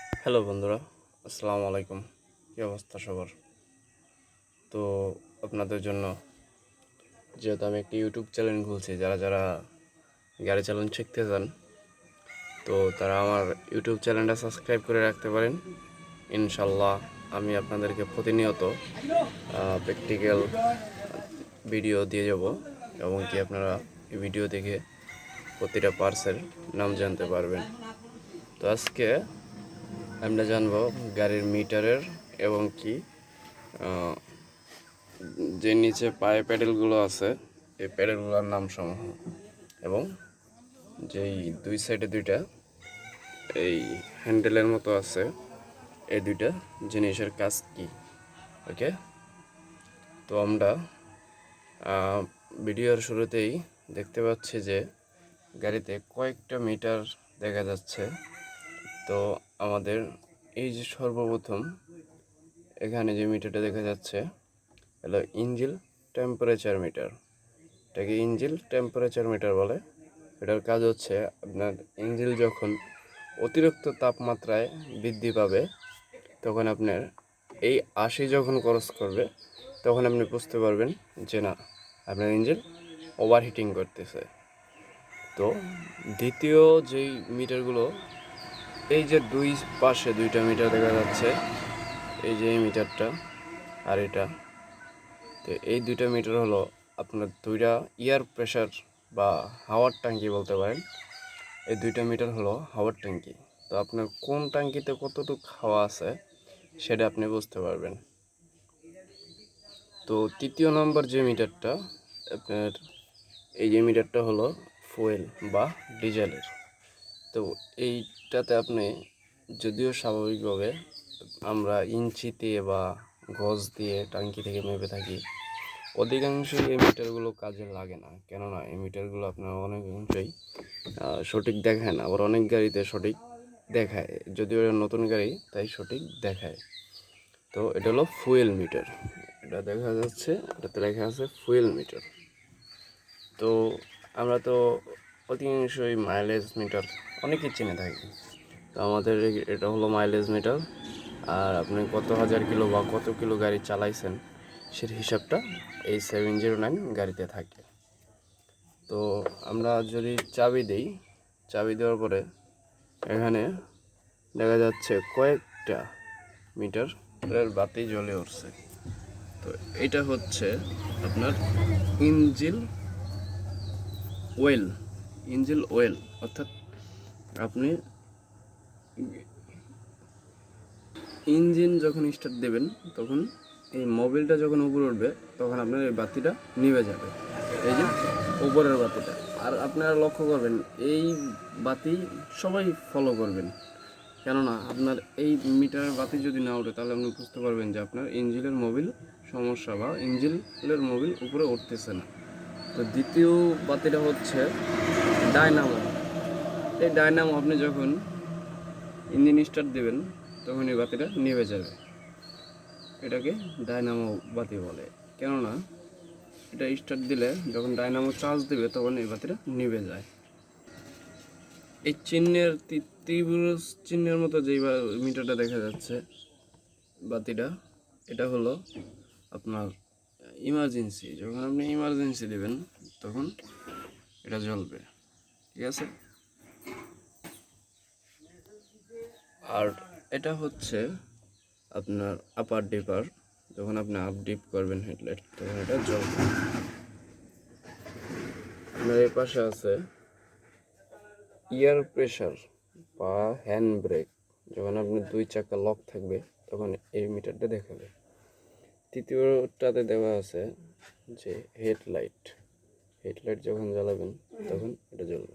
Hello বন্ধুরা, আসসালামু আলাইকুম। কী অবস্থা সবার? তো আপনাদের জন্য যেহেতু আমি একটি ইউটিউব চ্যানেল খুলছি, যারা যারা গাড়ি চালানো শিখতে চান তো তারা আমার ইউটিউব চ্যানেলটা সাবস্ক্রাইব করে রাখতে পারেন। ইনশাল্লাহ আমি আপনাদেরকে প্রতিনিয়ত প্র্যাকটিক্যাল ভিডিও দিয়ে যাব এবং কি আপনারা এই ভিডিও দেখে প্রতিটা পার্টসের নাম জানতে পারবেন। তো আজকে আমরা জানবো গাড়ির মিটারের এবং কি যে নিচে পায়ে প্যাডেলগুলো আছে এই প্যাডেলগুলোর নাম সমূহ এবং যেই দুই সাইডে দুইটা এই হ্যান্ডেলের মতো আছে এই দুইটা জিনিসের কাজ কি। ওকে, তো আমরা ভিডিওর শুরুতেই দেখতে পাচ্ছি যে গাড়িতে কয়েকটা মিটার দেখা যাচ্ছে। তো আমাদের এই যে সর্বপ্রথম এখানে যে মিটারটা দেখা যাচ্ছে হলো ইঞ্জিন টেম্পারেচার মিটার। এটাকে ইঞ্জিন টেম্পারেচার মিটার বলে। এটার কাজ হচ্ছে আপনার ইঞ্জিন যখন অতিরিক্ত তাপমাত্রায় বৃদ্ধি পাবে তখন আপনার এই 80 যখন ক্রস করবে তখন আপনি বুঝতে পারবেন যে না, আপনার ইঞ্জিন ওভারহিটিং করতেছে। তো দ্বিতীয় যেই মিটারগুলো, এই যে দুই পাশে দুইটা মিটার দেখা যাচ্ছে, এই যে এই মিটারটা আর এটা, তো এই দুইটা মিটার হলো আপনার দুইটা এয়ার প্রেশার বা হাওয়ার ট্যাঙ্কি বলতে পারেন। এই দুইটা মিটার হলো হাওয়ার ট্যাঙ্কি। তো আপনার কোন ট্যাঙ্কিতে কতটুকু হাওয়া আছে সেটা আপনি বুঝতে পারবেন। তো তৃতীয় নম্বর যে মিটারটা আপনার, এই যে মিটারটা হলো ফুয়েল বা ডিজেলের। তো এইটাতে আপনি যদিও স্বাভাবিকভাবে আমরা ইঞ্চিতে বা গজ দিয়ে ট্যাঙ্কি থেকে মেপে থাকি, অধিকাংশই এই মিটারগুলো কাজে লাগে না। কেননা এই মিটারগুলো আপনার অনেকাংশই সঠিক দেখায় না, আবার অনেক গাড়িতে সঠিক দেখায়, যদিও এটা নতুন গাড়ি তাই সঠিক দেখায়। তো এটা হলো ফুয়েল মিটার, এটা দেখা যাচ্ছে, এটাতে লেখা আছে ফুয়েল মিটার। তো আমরা তো অধিকাংশই মাইলেজ মিটার অনেকেই চিনে থাকি। তো আমাদের এটা হলো মাইলেজ মিটার, আর আপনি কত হাজার কিলো বা কত কিলো গাড়ি চালাইছেন সের হিসাবটা এই 709 গাড়িতে থাকে। তো আমরা যদি চাবি দিই, চাবি দেওয়ার পরে এখানে দেখা যাচ্ছে কয়েকটা মিটারের বাতি জ্বলে উঠছে। তো এটা হচ্ছে আপনার ইঞ্জিন ওয়েল, ইঞ্জিন ওয়েল, অর্থাৎ আপনি ইঞ্জিন যখন স্টার্ট দেবেন তখন এই মোবিলটা যখন উপরে উঠবে তখন আপনার এই বাতিটা নিভে যাবে, এই যে উপরের বাতিটা। আর আপনারা লক্ষ্য করবেন এই বাতি সবাই ফলো করবেন, কেননা আপনার এই মিটারের বাতি যদি না ওঠে তাহলে আপনি বুঝতে পারবেন যে আপনার ইঞ্জিনের মোবিল সমস্যা বা ইঞ্জিনের মোবিল উপরে উঠতেছে না। তো দ্বিতীয় বাতিটা হচ্ছে ডায়নামো। এই ডায়নামো আপনি যখন ইঞ্জিন স্টার্ট দেবেন তখন এই বাতিটা নিভে যাবে, এটাকে ডায়নামো বাতি বলে। কেননা এটা স্টার্ট দিলে যখন ডায়নামো চার্জ দেবে তখন এই বাতিটা নিভে যায়। এই চিহ্নের তীব্র চিহ্নের মতো যেই মিটারটা দেখা যাচ্ছে বাতিটা, এটা হলো আপনার ইমার্জেন্সি। যখন আপনি ইমার্জেন্সি দেবেন তখন এটা জ্বলবে, ঠিক আছে। আর এটা হচ্ছে আপনার আপার ডিপার, যখন আপনি আপ ডিপ করবেন হেডলাইট তখন এটা জ্বলবে। আপনার এই পাশে আছে এয়ার প্রেশার বা হ্যান্ড ব্রেক, যখন আপনি দুই চাকা লক থাকবে তখন এই মিটারটা দেখাবে। তৃতীয়টাতে দেওয়া আছে যে হেডলাইট, হেডলাইট যখন জ্বালাবেন তখন এটা জ্বলবে।